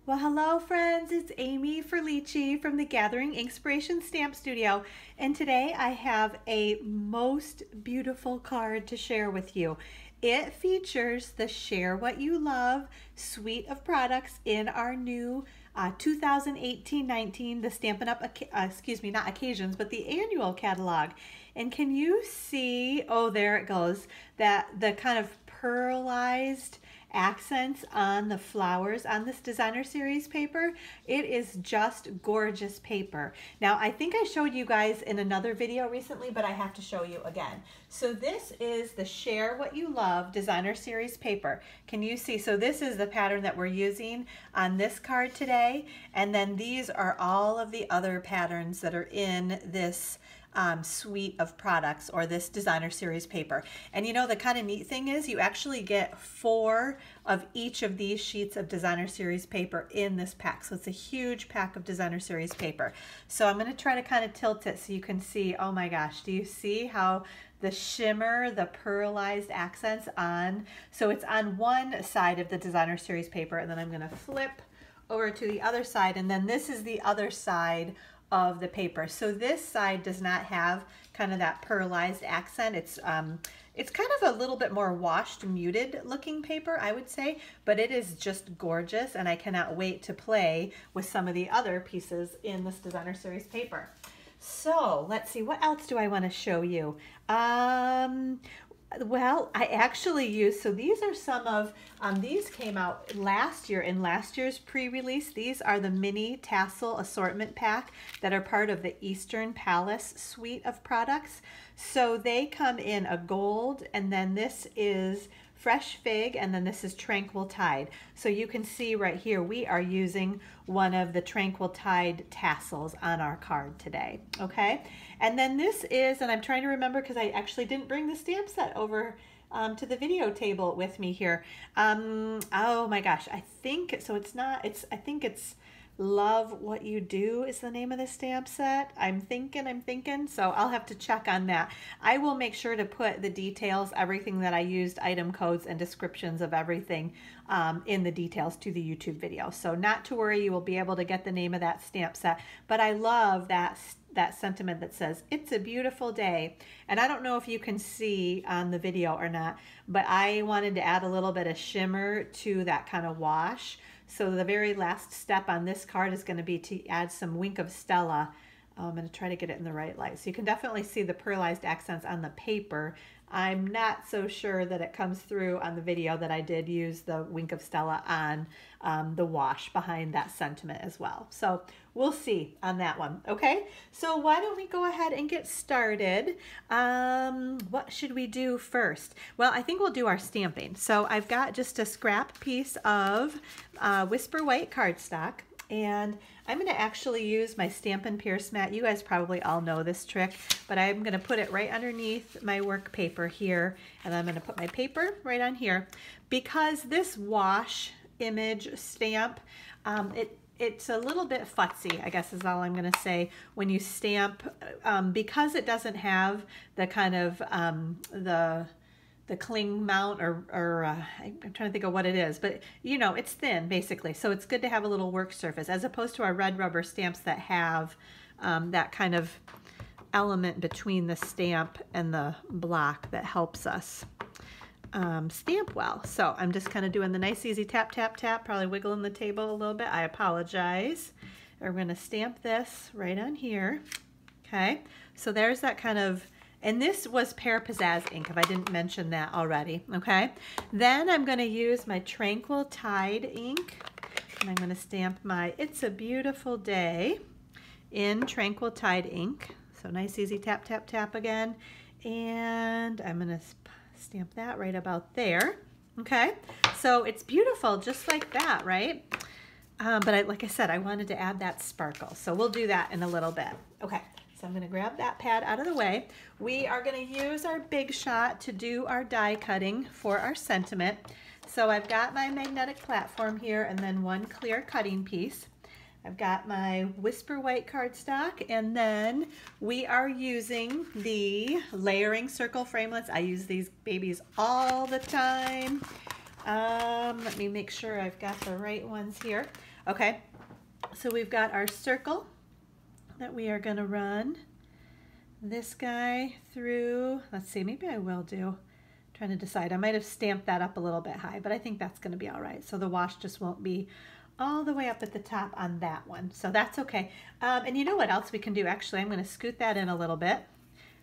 Well, hello friends, it's Amy Frillici from the Gathering Inkspiration Stamp Studio, and today I have a most beautiful card to share with you. It features the Share What You Love suite of products in our new 2018-19, the Stampin' Up, not occasions, but the annual catalog. And can you see, oh, there it goes, that the kind of pearlized accents on the flowers on this designer series paper. It is just gorgeous paper. Now I think I showed you guys in another video recently, but I have to show you again. So this is the Share What You Love designer series paper. Can you see? So this is the pattern that we're using on this card today, and then these are all of the other patterns that are in this suite of products, or this designer series paper. And you know, the kind of neat thing is you actually get 4 of each of these sheets of designer series paper in this pack. So it's a huge pack of designer series paper. So I'm going to try to kind of tilt it so you can see. Oh my gosh, do you see how the shimmer, the pearlized accents on? So it's on one side of the designer series paper, and then I'm going to flip over to the other side, and then this is the other side of the paper. So this side does not have kind of that pearlized accent. It's kind of a little bit more washed, muted looking paper, I would say, but it is just gorgeous, and I cannot wait to play with some of the other pieces in this designer series paper. So let's see, what else do I want to show you? Well, I actually used, so these are some of, these came out last year in last year's pre-release. These are the mini tassel assortment pack that are part of the Eastern Palace suite of products. So they come in a gold, and then this is Fresh Fig, and then this is Tranquil Tide. So you can see right here, we are using one of the Tranquil Tide tassels on our card today, okay? And then this is, and I'm trying to remember because I actually didn't bring the stamp set over to the video table with me here. Oh my gosh, I think, so it's not, I think it's Love What You Do is the name of the stamp set. I'm thinking, so I'll have to check on that. I will make sure to put the details, everything that I used, item codes and descriptions of everything in the details to the YouTube video. So not to worry, you will be able to get the name of that stamp set. But I love that sentiment that says, "It's a beautiful day." And I don't know if you can see on the video or not, but I wanted to add a little bit of shimmer to that kind of wash. So the very last step on this card is going to be to add some Wink of Stella. I'm going to try to get it in the right light. So you can definitely see the pearlized accents on the paper. I'm not so sure that it comes through on the video that I did use the Wink of Stella on the wash behind that sentiment as well. So we'll see on that one, okay? So why don't we go ahead and get started? What should we do first? Well, I think we'll do our stamping. So I've got just a scrap piece of Whisper White cardstock, and I'm going to actually use my Stampin' Pierce mat. You guys probably all know this trick, but I'm going to put it right underneath my work paper here, and I'm going to put my paper right on here. Because this wash image stamp, it's a little bit futzy, I guess is all I'm going to say, when you stamp, because it doesn't have the kind of the cling mount, or I'm trying to think of what it is, but you know, it's thin basically. So it's good to have a little work surface, as opposed to our red rubber stamps that have that kind of element between the stamp and the block that helps us stamp well. So I'm just kind of doing the nice easy tap, tap, tap, probably wiggling the table a little bit. I apologize. We're going to stamp this right on here. Okay, so there's that kind of, and this was Pear Pizzazz ink, if I didn't mention that already, okay? Then I'm going to use my Tranquil Tide ink, and I'm going to stamp my It's a Beautiful Day in Tranquil Tide ink. So nice, easy tap, tap, tap again. And I'm going to stamp that right about there, okay? So it's beautiful, just like that, right? But like I said, I wanted to add that sparkle. So we'll do that in a little bit. Okay. So I'm going to grab that pad out of the way. We are going to use our Big Shot to do our die cutting for our sentiment. So I've got my magnetic platform here, and then one clear cutting piece. I've got my Whisper White cardstock, and then we are using the layering circle framelits. I use these babies all the time. Let me make sure I've got the right ones here. Okay, so we've got our circle that we are going to run this guy through. Let's see, maybe I will do. Trying to decide. I might have stamped that up a little bit high, but I think that's going to be all right. So the wash just won't be all the way up at the top on that one. So that's okay. And you know what else we can do? Actually, I'm going to scoot that in a little bit.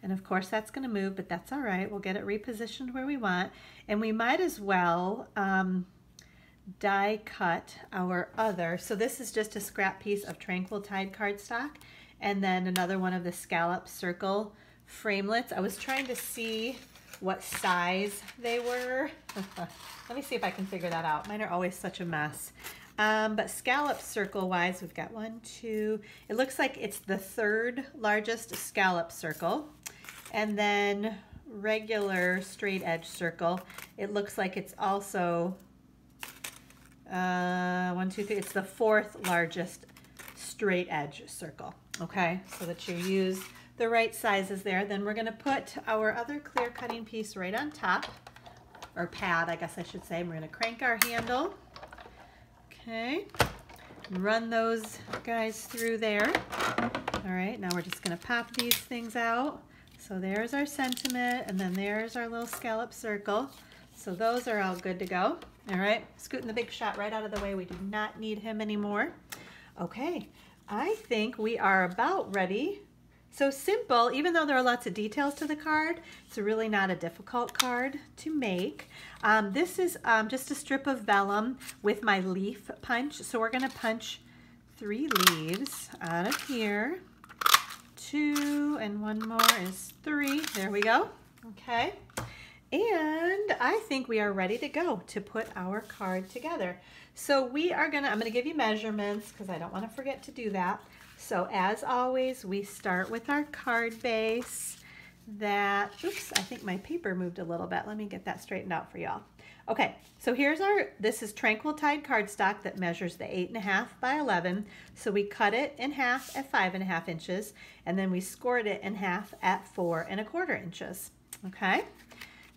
And of course that's going to move, but that's all right. We'll get it repositioned where we want. And we might as well die cut our other. So this is just a scrap piece of Tranquil Tide cardstock. And then another one of the scallop circle framelits. I was trying to see what size they were. Let me see if I can figure that out. Mine are always such a mess. But scallop circle wise, we've got 1, 2, it looks like it's the 3rd largest scallop circle. And then regular straight edge circle, it looks like it's also 1, 2, 3, it's the 4th largest straight edge circle. Okay, so that you use the right sizes there. Then we're going to put our other clear cutting piece right on top, or pad I guess I should say. We're going to crank our handle. Okay, run those guys through there. All right, now we're just going to pop these things out. So there's our sentiment, and then there's our little scallop circle. So those are all good to go. All right, scooting the big shot right out of the way. We do not need him anymore. Okay, I think we are about ready. So simple, even though there are lots of details to the card, it's really not a difficult card to make. This is just a strip of vellum with my leaf punch. So we're going to punch 3 leaves out of here. 2 and 1 more is 3. There we go. Okay. And I think we are ready to go to put our card together. So we are I'm gonna give you measurements because I don't want to forget to do that. So as always, we start with our card base that, oops, I think my paper moved a little bit. Let me get that straightened out for y'all. Okay, so here's this is Tranquil Tide cardstock that measures the 8.5 by 11. So we cut it in half at 5.5 inches, and then we scored it in half at 4.25 inches. Okay,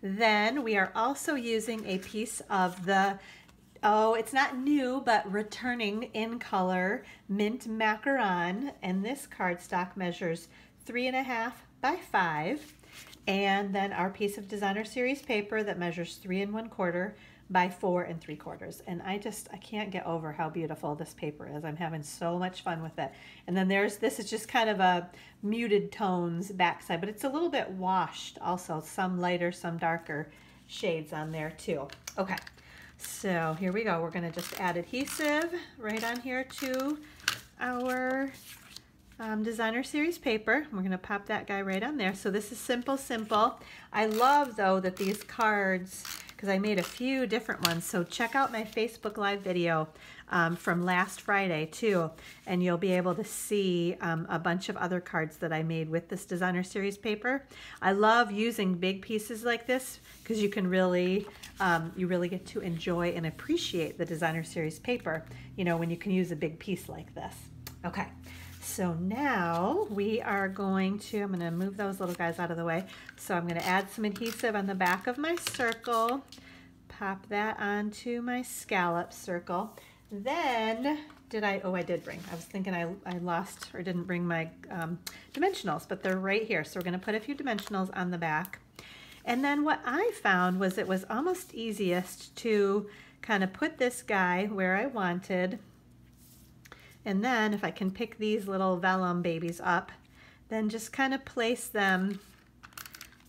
then we are also using a piece of the, oh, it's not new, but returning in color mint macaron, and this cardstock measures 3.5 by 5. And then our piece of designer series paper that measures 3 1/4 by 4 3/4. And I can't get over how beautiful this paper is. I'm having so much fun with it. And then this is just kind of a muted tones backside, but it's a little bit washed also. Some lighter, some darker shades on there too. Okay, so here we go. We're gonna just add adhesive right on here to our designer series paper. We're going to pop that guy right on there. So this is simple. I love though that these cards, because I made a few different ones, so check out my Facebook Live video from last Friday too, and you'll be able to see a bunch of other cards that I made with this designer series paper. I love using big pieces like this because you can really you really get to enjoy and appreciate the designer series paper, you know, when you can use a big piece like this. Okay. So now we are going to, I'm going to move those little guys out of the way. So I'm going to add some adhesive on the back of my circle, pop that onto my scallop circle. Then, I did bring, I was thinking I lost or didn't bring my dimensionals, but they're right here. So we're going to put a few dimensionals on the back. And then what I found was it was almost easiest to kind of put this guy where I wanted. And then if I can pick these little vellum babies up, then just kind of place them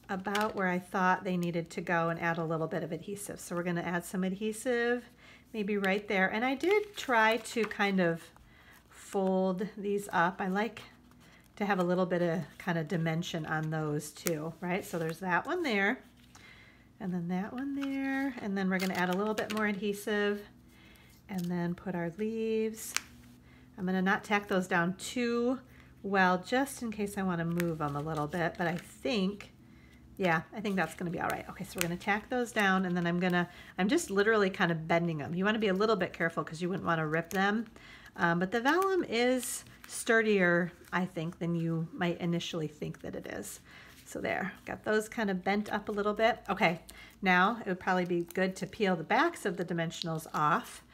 about where I thought they needed to go and add a little bit of adhesive. So we're going to add some adhesive maybe right there. And I did try to kind of fold these up. I like to have a little bit of kind of dimension on those too, right? So there's that one there, and then that one there, and then we're going to add a little bit more adhesive and then put our leaves. I'm going to not tack those down too well, just in case I want to move them a little bit, but I think, yeah, I think that's going to be all right. Okay, so we're going to tack those down, and then I'm just literally kind of bending them. You want to be a little bit careful because you wouldn't want to rip them, but the vellum is sturdier, I think, than you might initially think that it is. So there, got those kind of bent up a little bit. Okay, now it would probably be good to peel the backs of the dimensionals off.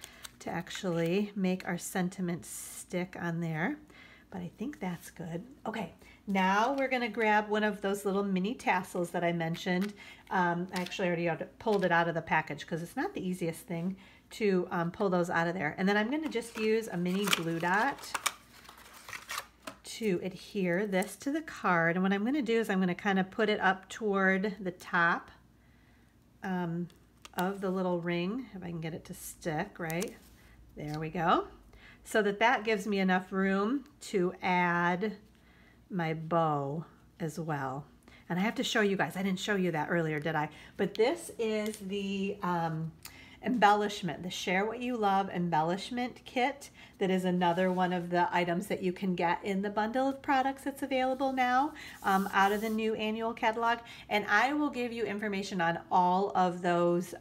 to actually make our sentiment stick on there. But I think that's good. Okay, now we're gonna grab one of those little mini tassels that I mentioned. I actually already pulled it out of the package because it's not the easiest thing to pull those out of there. And then I'm gonna just use a mini glue dot to adhere this to the card. And what I'm gonna do is I'm gonna kind of put it up toward the top of the little ring, if I can get it to stick, right? There we go. So that gives me enough room to add my bow as well. And I have to show you guys, I didn't show you that earlier, did I? But this is the embellishment, the Share What You Love embellishment kit. That is another one of the items that you can get in the bundle of products that's available now out of the new annual catalog. And I will give you information on all of those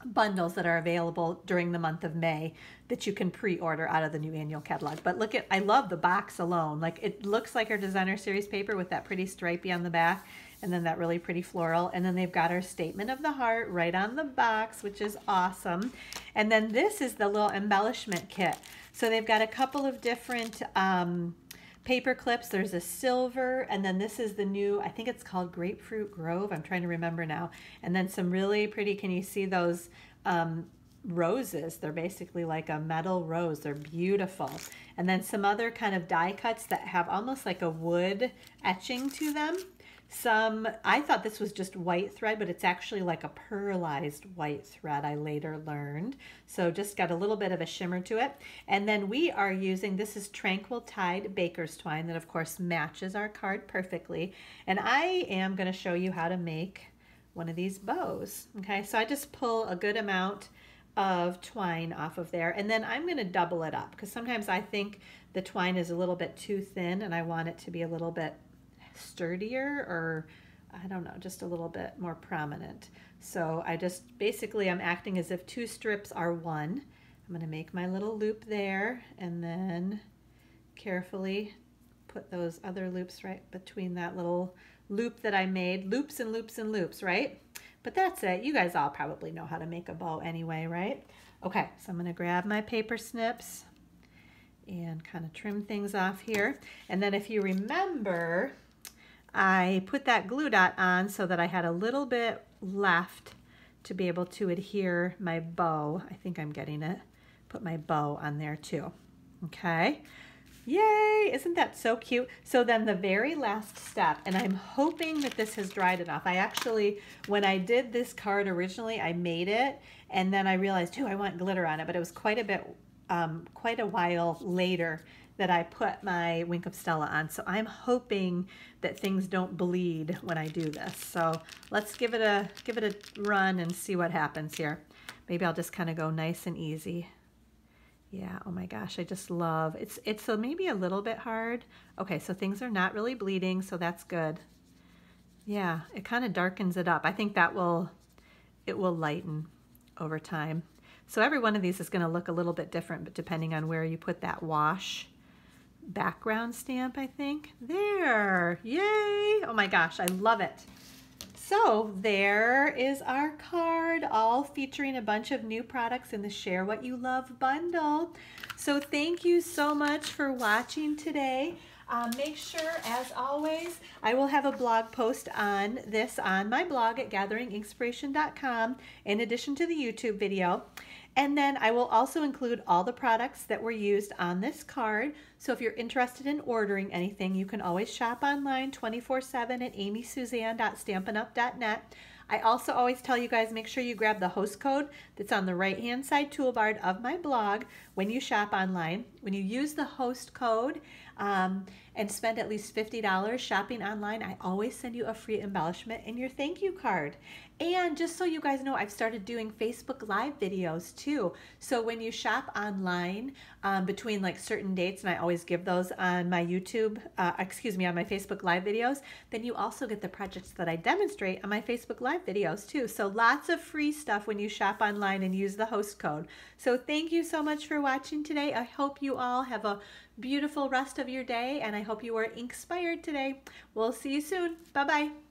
bundles that are available during the month of May that you can pre-order out of the new annual catalog. But look at, I love the box alone. Like, it looks like our designer series paper with that pretty stripey on the back, and then that really pretty floral, and then they've got our statement of the heart right on the box, which is awesome. And then this is the little embellishment kit. So they've got a couple of different paper clips. There's a silver, and then this is the new, I think it's called Grapefruit Grove. I'm trying to remember now. And then some really pretty, can you see those roses? They're basically like a metal rose. They're beautiful. And then some other kind of die cuts that have almost like a wood etching to them. Some, I thought this was just white thread, but it's actually like a pearlized white thread, I later learned. So just got a little bit of a shimmer to it. And then we are using, this is Tranquil Tide Baker's Twine that of course matches our card perfectly. And I am going to show you how to make one of these bows. Okay, so I just pull a good amount of twine off of there, and then I'm going to double it up because sometimes I think the twine is a little bit too thin and I want it to be a little bit sturdier, or I don't know, just a little bit more prominent. So I just basically, I'm acting as if two strips are one. I'm going to make my little loop there and then carefully put those other loops right between that little loop that I made. Loops and loops and loops, right? But that's it. You guys all probably know how to make a bow anyway, right? Okay, so I'm going to grab my paper snips and kind of trim things off here. And then if you remember, I put that glue dot on so that I had a little bit left to be able to adhere my bow. I think I'm getting it. Put my bow on there too. Okay. Yay! Isn't that so cute? So then the very last step, and I'm hoping that this has dried enough. I actually, when I did this card originally, I made it, and then I realized, ooh, I want glitter on it, but it was quite a while later that I put my Wink of Stella on. So I'm hoping that things don't bleed when I do this. So let's give it a run and see what happens here. Maybe I'll just kind of go nice and easy. Yeah, oh my gosh, I just love, it's so maybe a little bit hard. Okay, so things are not really bleeding, so that's good. Yeah, it kind of darkens it up. I think that it will lighten over time. So every one of these is going to look a little bit different, but depending on where you put that wash background stamp, I think. There, yay! Oh my gosh, I love it. So there is our card, all featuring a bunch of new products in the Share What You Love bundle. So thank you so much for watching today. Make sure, as always, I will have a blog post on this on my blog at gatheringinkspiration.com in addition to the YouTube video. And then I will also include all the products that were used on this card. So if you're interested in ordering anything, you can always shop online 24/7 at amysuzanne.stampinup.net. I also always tell you guys, make sure you grab the host code that's on the right-hand side toolbar of my blog when you shop online. When you use the host code and spend at least $50 shopping online, I always send you a free embellishment in your thank you card. And just so you guys know, I've started doing Facebook Live videos too. So when you shop online between like certain dates, and I always give those on my YouTube, on my Facebook Live videos, then you also get the projects that I demonstrate on my Facebook Live videos too. So lots of free stuff when you shop online and use the host code. So thank you so much for watching today. I hope you all have a beautiful rest of your day, and I hope you are inspired today. We'll see you soon. Bye-bye.